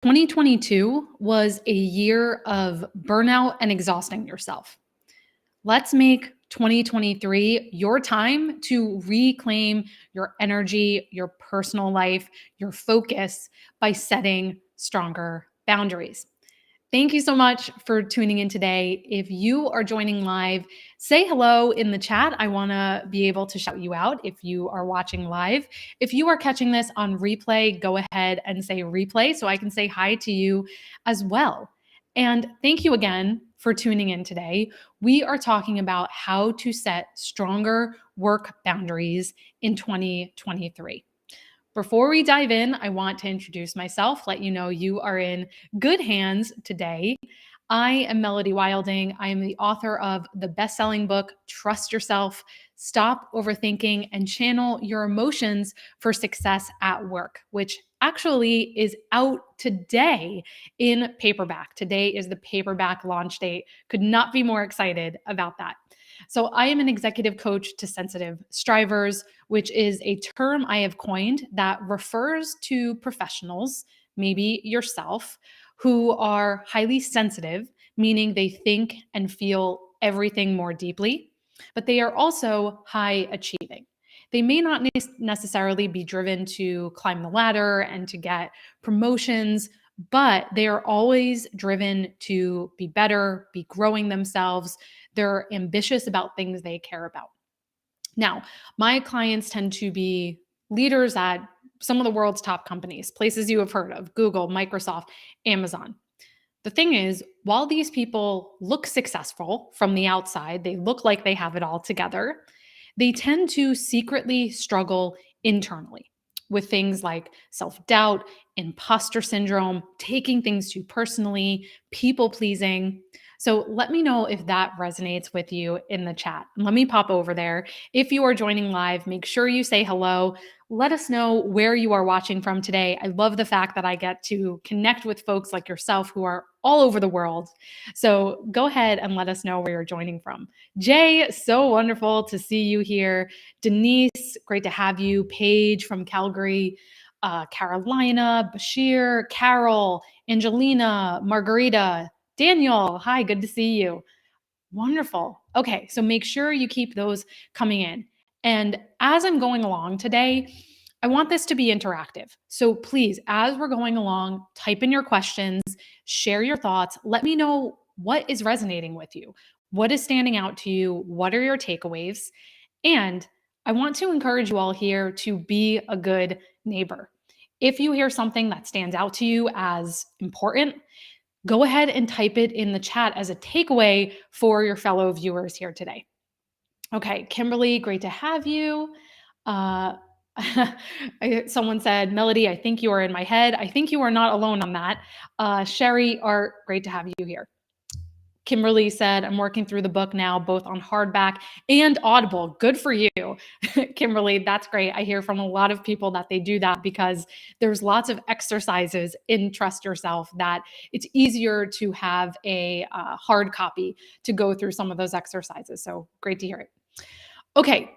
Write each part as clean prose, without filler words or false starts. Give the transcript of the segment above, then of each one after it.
2022 was a year of burnout and exhausting yourself. Let's make 2023 your time to reclaim your energy, your personal life, your focus by setting stronger boundaries. Thank you so much for tuning in today. If you are joining live, say hello in the chat. I want to be able to shout you out if you are watching live. If you are catching this on replay, go ahead and say replay so I can say hi to you as well. And thank you again for tuning in today. We are talking about how to set stronger work boundaries in 2023. Before we dive in, I want to introduce myself, let you know you are in good hands today. I am Melody Wilding. I am the author of the best-selling book, Trust Yourself, Stop Overthinking, and Channel Your Emotions for Success at Work, which actually is out today in paperback. Today is the paperback launch date. Could not be more excited about that. So I am an executive coach to sensitive strivers, which is a term I have coined that refers to professionals, maybe yourself, who are highly sensitive, meaning they think and feel everything more deeply, but they are also high achieving. They may not necessarily be driven to climb the ladder and to get promotions, but they are always driven to be better, be growing themselves. They're ambitious about things they care about. Now, my clients tend to be leaders at some of the world's top companies, places you have heard of: Google, Microsoft, Amazon. The thing is, while these people look successful from the outside, they look like they have it all together, they tend to secretly struggle internally with things like self-doubt, imposter syndrome, taking things too personally, people pleasing. So let me know if that resonates with you in the chat. Let me pop over there. If you are joining live, make sure you say hello. Let us know where you are watching from today. I love the fact that I get to connect with folks like yourself who are all over the world. So go ahead and let us know where you're joining from. Jay, so wonderful to see you here. Denise, great to have you. Paige from Calgary. Carolina, Bashir, Carol, Angelina, Margarita, Daniel, hi, good to see you. Wonderful. Okay, so make sure you keep those coming in. And as I'm going along today, I want this to be interactive. So please, as we're going along, type in your questions, share your thoughts. Let me know what is resonating with you. What is standing out to you? What are your takeaways? And I want to encourage you all here to be a good neighbor. If you hear something that stands out to you as important, go ahead and type it in the chat as a takeaway for your fellow viewers here today. Okay, Kimberly, great to have you. Someone said, Melody, I think you are in my head. I think you are not alone on that. Sherry, Art, great to have you here. Kimberly said, I'm working through the book now, both on hardback and Audible. Good for you, Kimberly. That's great. I hear from a lot of people that they do that because there's lots of exercises in Trust Yourself that it's easier to have a hard copy to go through some of those exercises. So great to hear it. Okay,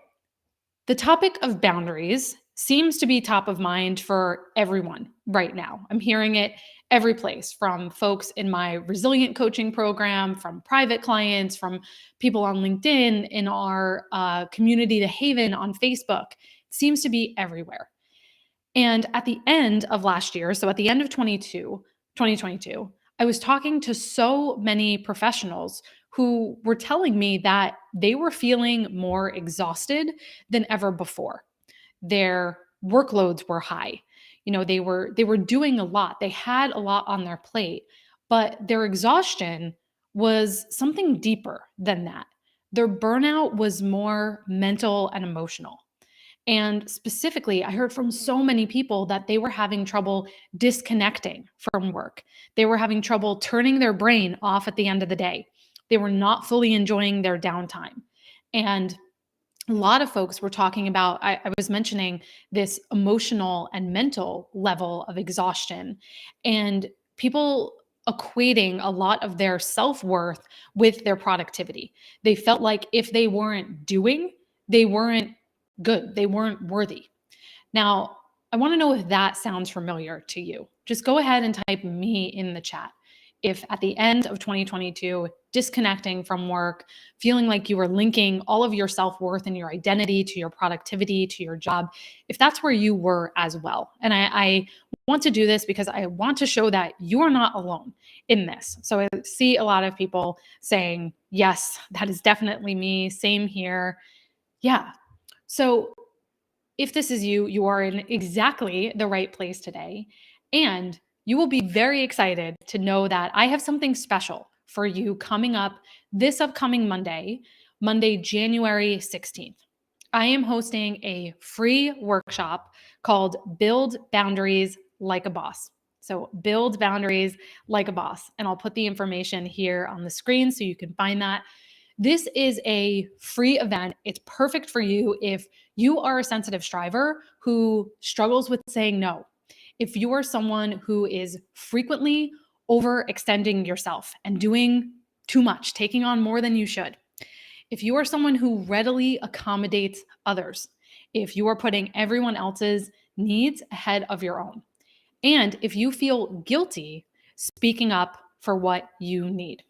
the topic of boundaries seems to be top of mind for everyone right now. I'm hearing it every place, from folks in my resilient coaching program, from private clients, from people on LinkedIn, in our community, The Haven on Facebook. It seems to be everywhere. And at the end of last year, so at the end of 2022, I was talking to so many professionals who were telling me that they were feeling more exhausted than ever before. Their workloads were high. They were doing a lot. They had a lot on their plate, but their exhaustion was something deeper than that. Their burnout was more mental and emotional. And specifically, I heard from so many people that they were having trouble disconnecting from work. They were having trouble turning their brain off at the end of the day. They were not fully enjoying their downtime. And a lot of folks were talking about, I was mentioning this emotional and mental level of exhaustion, and people equating a lot of their self-worth with their productivity. They felt like if they weren't doing, they weren't good, they weren't worthy. Now, I want to know if that sounds familiar to you. Just go ahead and type me in the chat. If at the end of 2022, disconnecting from work, feeling like you were linking all of your self worth and your identity to your productivity, to your job, if that's where you were as well. And I want to do this because I want to show that you are not alone in this. So I see a lot of people saying, yes, that is definitely me. Same here. Yeah. So if this is you, you are in exactly the right place today. And you will be very excited to know that I have something special for you coming up this upcoming Monday, Monday, January 16th. I am hosting a free workshop called Build Boundaries Like a Boss. So, build boundaries like a boss. And I'll put the information here on the screen so you can find that. This is a free event. It's perfect for you if you are a sensitive striver who struggles with saying no. If you are someone who is frequently overextending yourself and doing too much, taking on more than you should. If you are someone who readily accommodates others, if you are putting everyone else's needs ahead of your own, and if you feel guilty speaking up for what you need.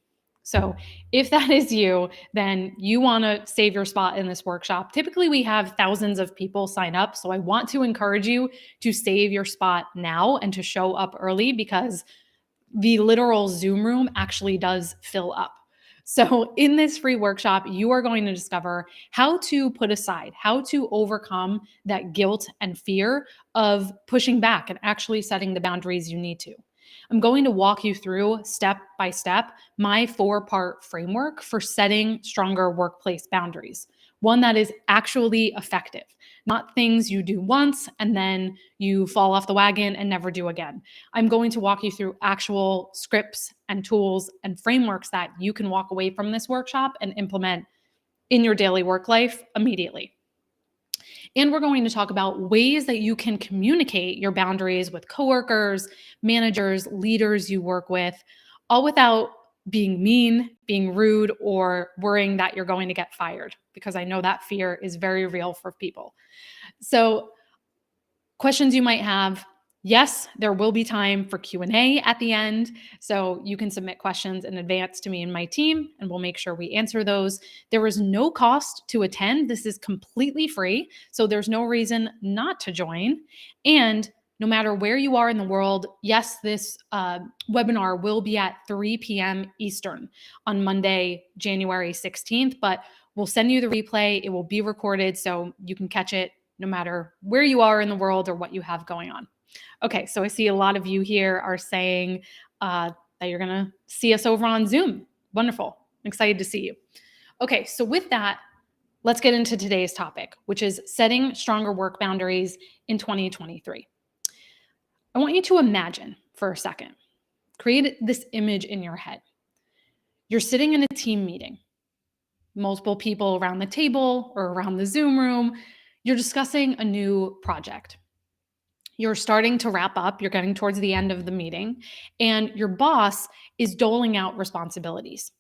So, if that is you, then you want to save your spot in this workshop. Typically, we have thousands of people sign up. So, I want to encourage you to save your spot now and to show up early because the literal Zoom room actually does fill up. So, in this free workshop, you are going to discover how to put aside, how to overcome that guilt and fear of pushing back and actually setting the boundaries you need to. I'm going to walk you through step by step my 4-part framework for setting stronger workplace boundaries, one that is actually effective, not things you do once and then you fall off the wagon and never do again. I'm going to walk you through actual scripts and tools and frameworks that you can walk away from this workshop and implement in your daily work life immediately. And we're going to talk about ways that you can communicate your boundaries with coworkers, managers, leaders you work with, all without being mean, being rude, or worrying that you're going to get fired, because I know that fear is very real for people. So, questions you might have. Yes, there will be time for Q&A at the end, so you can submit questions in advance to me and my team, and we'll make sure we answer those. There is no cost to attend. This is completely free, so there's no reason not to join. And no matter where you are in the world, yes, this webinar will be at 3 p.m. Eastern on Monday, January 16th, but we'll send you the replay. It will be recorded, so you can catch it no matter where you are in the world or what you have going on. Okay, so I see a lot of you here are saying that you're going to see us over on Zoom. Wonderful. I'm excited to see you. Okay, so with that, let's get into today's topic, which is setting stronger work boundaries in 2023. I want you to imagine for a second, create this image in your head. You're sitting in a team meeting, multiple people around the table or around the Zoom room. You're discussing a new project. You're starting to wrap up, you're getting towards the end of the meeting, and your boss is doling out responsibilities.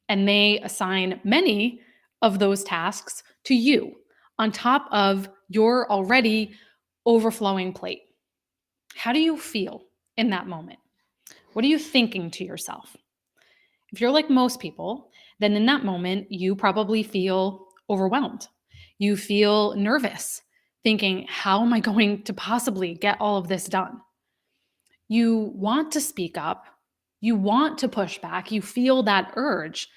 And they assign many of those tasks to you on top of your already overflowing plate. How do you feel in that moment? What are you thinking to yourself? If you're like most people, then in that moment, you probably feel overwhelmed. You feel nervous, thinking, how am I going to possibly get all of this done? You want to speak up. You want to push back. You feel that urge,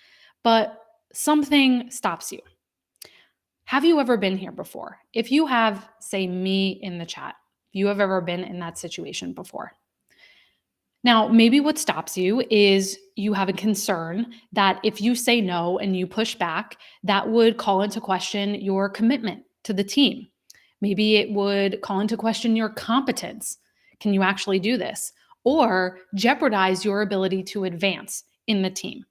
but something stops you. Have you ever been here before? If you have, say me in the chat. If you have ever been in that situation before. Now, maybe what stops you is you have a concern that if you say no and you push back, that would call into question your commitment to the team. Maybe it would call into question your competence. Can you actually do this? Or jeopardize your ability to advance in the team.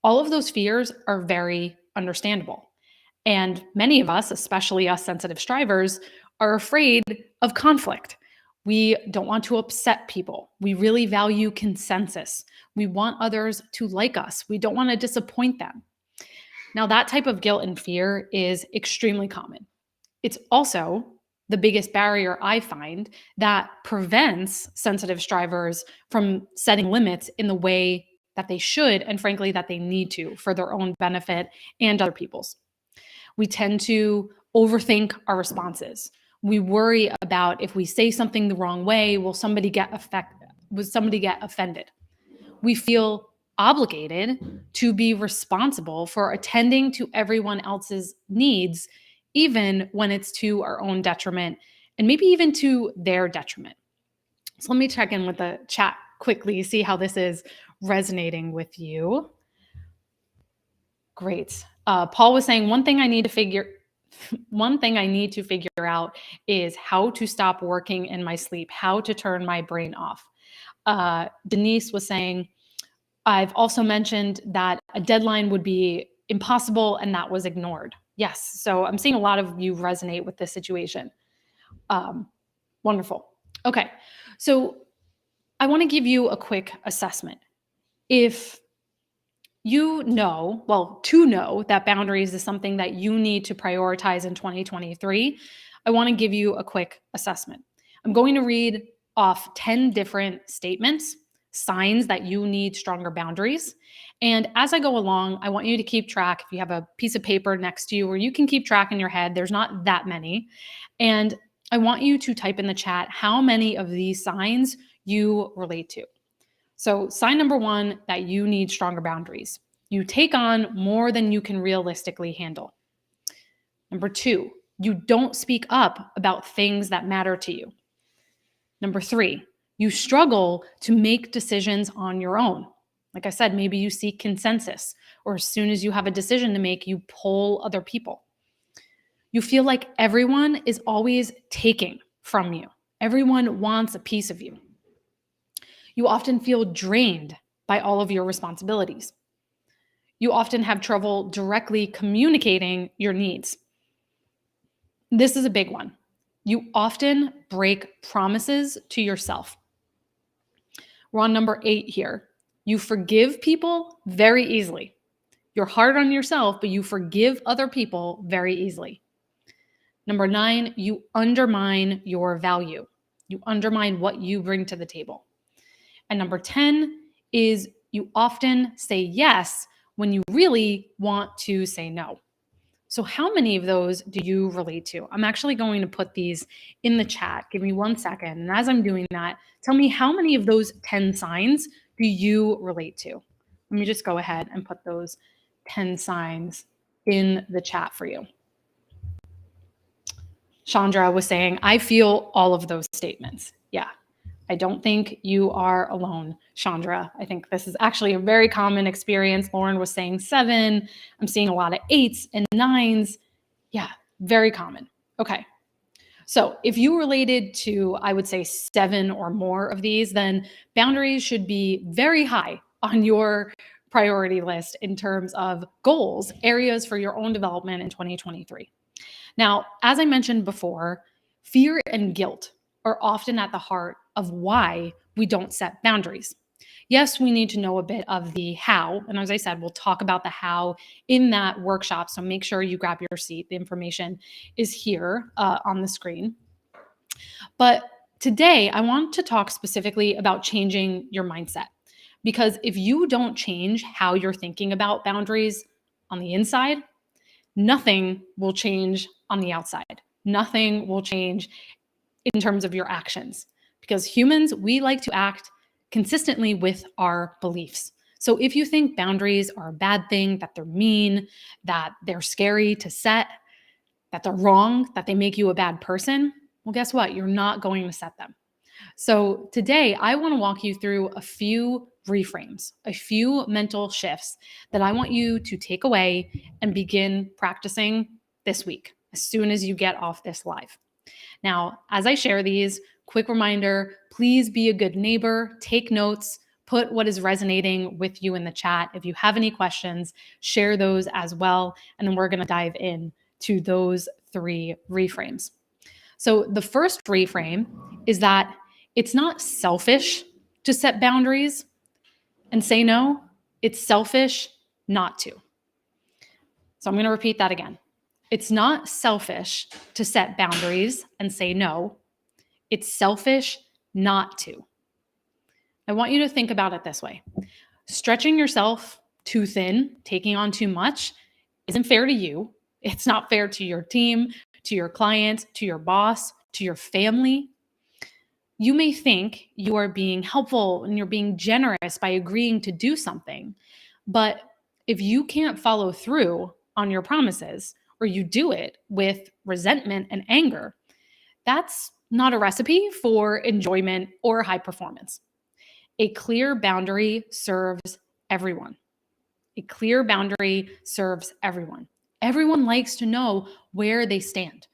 All of those fears are very understandable. And many of us, especially us sensitive strivers, are afraid of conflict. We don't want to upset people. We really value consensus. We want others to like us. We don't want to disappoint them. Now, that type of guilt and fear is extremely common. It's also the biggest barrier I find that prevents sensitive strivers from setting limits in the way that they should, and frankly, that they need to for their own benefit and other people's. We tend to overthink our responses. We worry about if we say something the wrong way, will somebody get offended? We feel obligated to be responsible for attending to everyone else's needs, even when it's to our own detriment and maybe even to their detriment. So let me check in with the chat quickly, see how this is resonating with you. Great. Paul was saying one thing I need to figure out is how to stop working in my sleep, how to turn my brain off. Denise was saying, I've also mentioned that a deadline would be impossible and that was ignored. Yes. So I'm seeing a lot of you resonate with this situation. Wonderful. Okay. So I want to give you a quick assessment. If you know that boundaries is something that you need to prioritize in 2023, I want to give you a quick assessment. I'm going to read off 10 different statements, signs that you need stronger boundaries. And as I go along, I want you to keep track. If you have a piece of paper next to you where you can keep track in your head, there's not that many. And I want you to type in the chat how many of these signs you relate to. So sign number one, that you need stronger boundaries. You take on more than you can realistically handle. Number two, you don't speak up about things that matter to you. Number three, you struggle to make decisions on your own. Like I said, maybe you seek consensus, or as soon as you have a decision to make, you poll other people. You feel like everyone is always taking from you. Everyone wants a piece of you. You often feel drained by all of your responsibilities. You often have trouble directly communicating your needs. This is a big one. You often break promises to yourself. We're on number 8 here. You forgive people very easily. You're hard on yourself, but you forgive other people very easily. Number 9, you undermine your value. You undermine what you bring to the table. And number 10 is you often say yes when you really want to say no. So how many of those do you relate to? I'm actually going to put these in the chat. Give me 1 second. And as I'm doing that, tell me how many of those 10 signs do you relate to? Let me just go ahead and put those 10 signs in the chat for you. Chandra was saying, I feel all of those statements. Yeah. I don't think you are alone, Chandra. I think this is actually a very common experience. Lauren was saying 7. I'm seeing a lot of 8s and 9s. Yeah, very common. Okay. So if you related to, I would say 7 or more of these, then boundaries should be very high on your priority list in terms of goals, areas for your own development in 2023. Now, as I mentioned before, fear and guilt are often at the heart of why we don't set boundaries. Yes, we need to know a bit of the how. And as I said, we'll talk about the how in that workshop. So make sure you grab your seat. The information is here on the screen. But today, I want to talk specifically about changing your mindset. Because if you don't change how you're thinking about boundaries on the inside, nothing will change on the outside. Nothing will change in terms of your actions, because humans, we like to act consistently with our beliefs. So if you think boundaries are a bad thing, that they're mean, that they're scary to set, that they're wrong, that they make you a bad person, well, guess what? You're not going to set them. So today, I want to walk you through a few reframes, a few mental shifts that I want you to take away and begin practicing this week, as soon as you get off this live. Now, as I share these, quick reminder, please be a good neighbor, take notes, put what is resonating with you in the chat. If you have any questions, share those as well. And then we're going to dive in to those 3 reframes. So the first reframe is that it's not selfish to set boundaries and say no. It's selfish not to. So I'm going to repeat that again. It's not selfish to set boundaries and say no. It's selfish not to. I want you to think about it this way. Stretching yourself too thin, taking on too much, isn't fair to you. It's not fair to your team, to your clients, to your boss, to your family. You may think you are being helpful and you're being generous by agreeing to do something. But if you can't follow through on your promises, or you do it with resentment and anger, that's not a recipe for enjoyment or high performance. A clear boundary serves everyone. A clear boundary serves everyone. Everyone likes to know where they stand.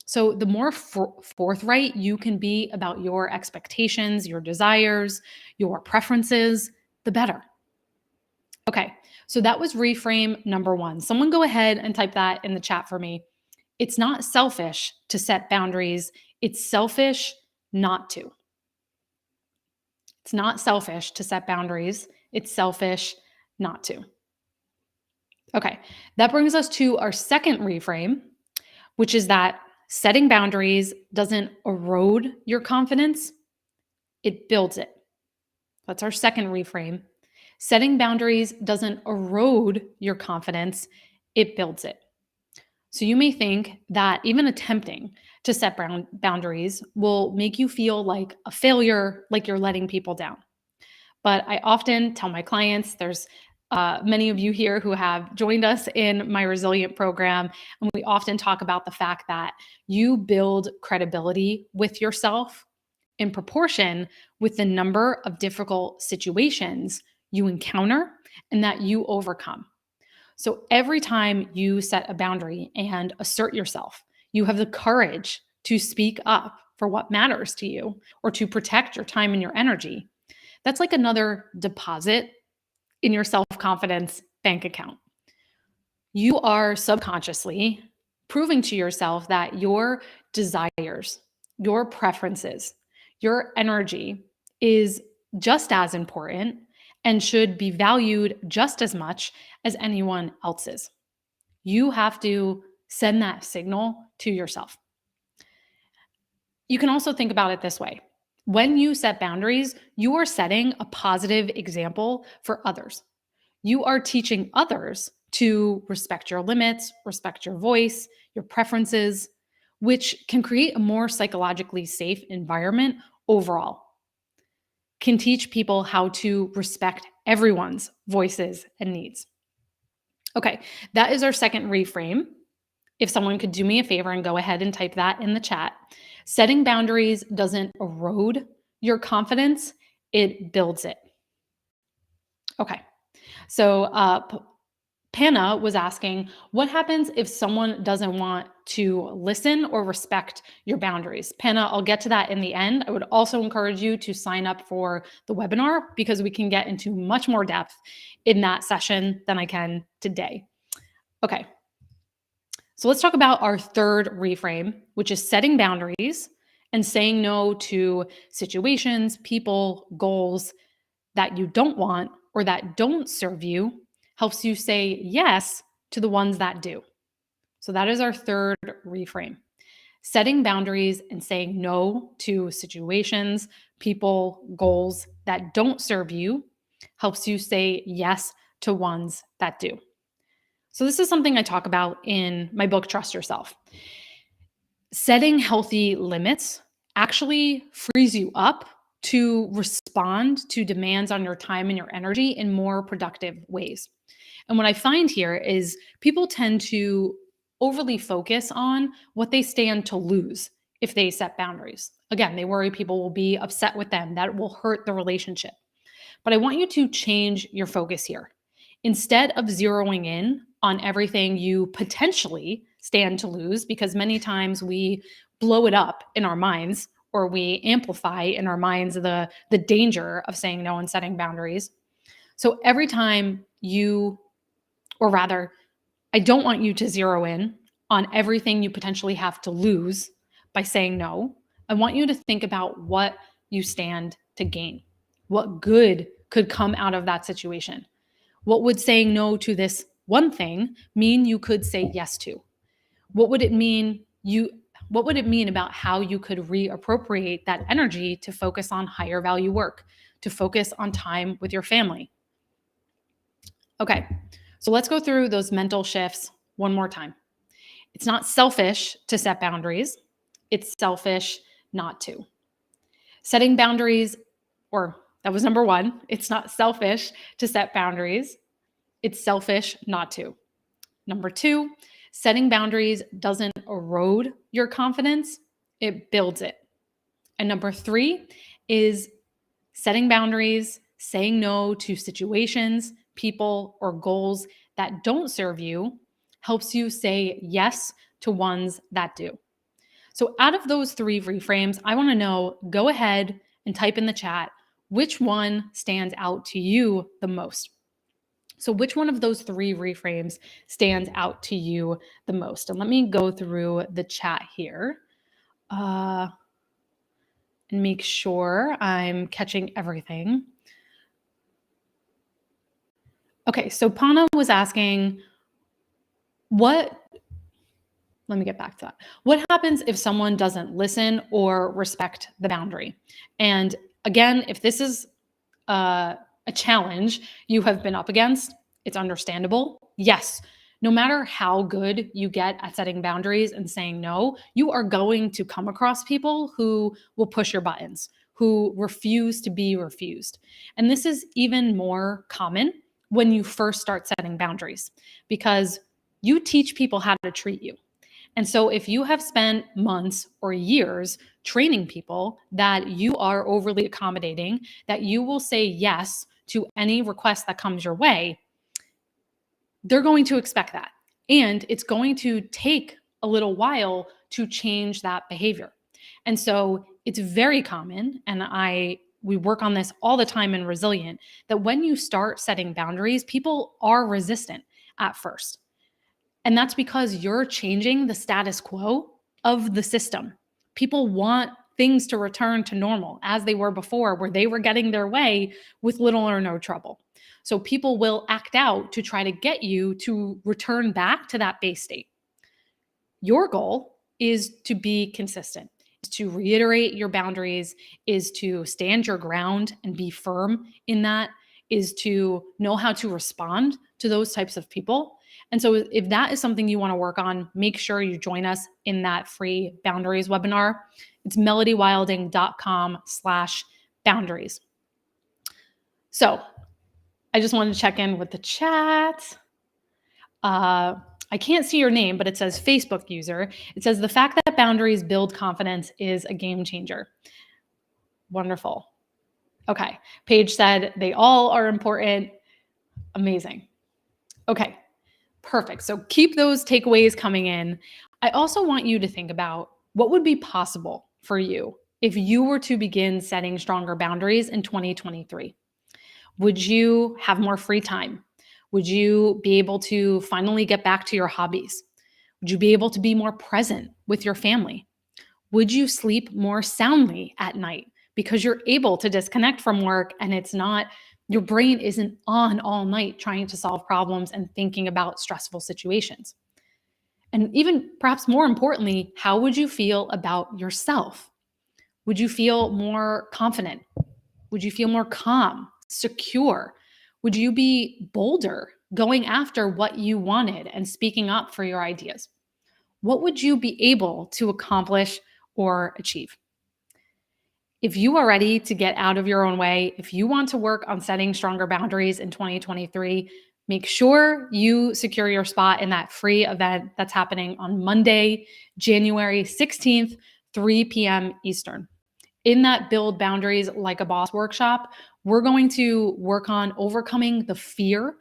So the more forthright you can be about your expectations, your desires, your preferences, the better. Okay, so that was reframe number one. Someone go ahead and type that in the chat for me. It's not selfish to set boundaries. It's selfish not to. It's not selfish to set boundaries. It's selfish not to. Okay, that brings us to our second reframe, which is that setting boundaries doesn't erode your confidence, it builds it. That's our second reframe. Setting boundaries doesn't erode your confidence, it builds it. So you may think that even attempting to set boundaries will make you feel like a failure, like you're letting people down. But I often tell my clients, there's many of you here who have joined us in my Resilient program, and we often talk about the fact that you build credibility with yourself in proportion with the number of difficult situations you encounter and that you overcome. So every time you set a boundary and assert yourself, you have the courage to speak up for what matters to you or to protect your time and your energy. That's like another deposit in your self-confidence bank account. You are subconsciously proving to yourself that your desires, your preferences, your energy is just as important and should be valued just as much as anyone else's. You have to send that signal to yourself. You can also think about it this way. When you set boundaries, you are setting a positive example for others. You are teaching others to respect your limits, respect your voice, your preferences, which can create a more psychologically safe environment overall. Can teach people how to respect everyone's voices and needs. Okay, that is our second reframe. If someone could do me a favor and go ahead and type that in the chat. Setting boundaries doesn't erode your confidence, it builds it. Okay, so Panna was asking, what happens if someone doesn't want to listen or respect your boundaries? Panna, I'll get to that in the end. I would also encourage you to sign up for the webinar because we can get into much more depth in that session than I can today. Okay, so let's talk about our third reframe, which is setting boundaries and saying no to situations, people, goals that you don't want or that don't serve you helps you say yes to the ones that do. So that is our third reframe. Setting boundaries and saying no to situations, people, goals that don't serve you helps you say yes to ones that do. So this is something I talk about in my book, Trust Yourself. Setting healthy limits actually frees you up to respond to demands on your time and your energy in more productive ways. And what I find here is people tend to overly focus on what they stand to lose if they set boundaries. Again, they worry people will be upset with them, that it will hurt the relationship. But I want you to change your focus here. Instead of zeroing in on everything you potentially stand to lose, because many times we blow it up in our minds or we amplify in our minds the danger of saying no and setting boundaries. So every time you, or rather, I don't want you to zero in on everything you potentially have to lose by saying no. I want you to think about what you stand to gain. What good could come out of that situation? What would saying no to this one thing mean you could say yes to? What would it mean what would it mean about how you could reappropriate that energy to focus on higher value work, to focus on time with your family? Okay, so let's go through those mental shifts one more time. It's not selfish to set boundaries, it's selfish not to. Setting boundaries, or that was number one, it's not selfish to set boundaries, it's selfish not to. Number two, setting boundaries doesn't erode your confidence, it builds it. And number three is setting boundaries, saying no to situations, people, or goals that don't serve you helps you say yes to ones that do. So, out of those three reframes, I want to know, go ahead and type in the chat which one stands out to you the most. So, which one of those three reframes stands out to you the most? And let me go through the chat here and make sure I'm catching everything. Okay, so Pana was asking, let me get back to that. What happens if someone doesn't listen or respect the boundary? And again, if this is a challenge you have been up against, it's understandable. Yes, no matter how good you get at setting boundaries and saying no, you are going to come across people who will push your buttons, who refuse to be refused. And this is even more common when you first start setting boundaries because you teach people how to treat you. And so, if you have spent months or years training people that you are overly accommodating, that you will say yes to any request that comes your way, they're going to expect that. And it's going to take a little while to change that behavior. And so, it's very common, and we work on this all the time in Resilient, that when you start setting boundaries, people are resistant at first. And that's because you're changing the status quo of the system. People want things to return to normal as they were before, where they were getting their way with little or no trouble. So people will act out to try to get you to return back to that base state. Your goal is to be consistent, is to reiterate your boundaries, is to stand your ground and be firm in that, is to know how to respond to those types of people. And so if that is something you want to work on, make sure you join us in that free boundaries webinar. It's melodywilding.com/boundaries. So I just wanted to check in with the chat. I can't see your name, but it says Facebook user. It says the fact that boundaries build confidence is a game changer. Wonderful. Okay. Paige said they all are important. Amazing. Okay. Perfect. So keep those takeaways coming in. I also want you to think about what would be possible for you if you were to begin setting stronger boundaries in 2023. Would you have more free time? Would you be able to finally get back to your hobbies? Would you be able to be more present with your family? Would you sleep more soundly at night because you're able to disconnect from work and it's not, your brain isn't on all night trying to solve problems and thinking about stressful situations? And even perhaps more importantly, how would you feel about yourself? Would you feel more confident? Would you feel more calm, secure? Would you be bolder going after what you wanted and speaking up for your ideas? What would you be able to accomplish or achieve? If you are ready to get out of your own way, if you want to work on setting stronger boundaries in 2023, make sure you secure your spot in that free event that's happening on Monday, January 16th, 3 p.m. Eastern. In that Build Boundaries Like a Boss workshop, we're going to work on overcoming the fear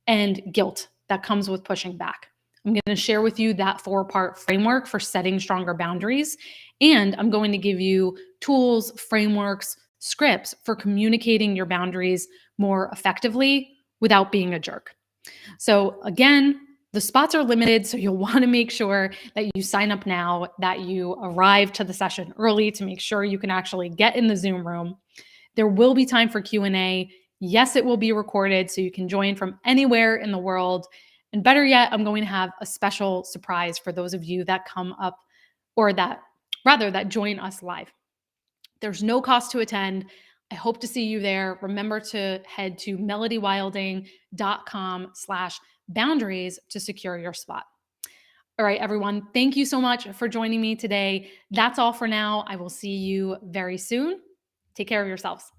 and guilt that comes with pushing back. I'm going to share with you that 4-part framework for setting stronger boundaries. And I'm going to give you tools, frameworks, scripts for communicating your boundaries more effectively without being a jerk. So again, the spots are limited, so you'll want to make sure that you sign up now, that you arrive to the session early to make sure you can actually get in the Zoom room. There will be time for Q&A. Yes, it will be recorded, so you can join from anywhere in the world. And better yet, I'm going to have a special surprise for those of you that come up, or that join us live. There's no cost to attend. I hope to see you there. Remember to head to melodywilding.com/boundaries to secure your spot. All right, everyone. Thank you so much for joining me today. That's all for now. I will see you very soon. Take care of yourselves.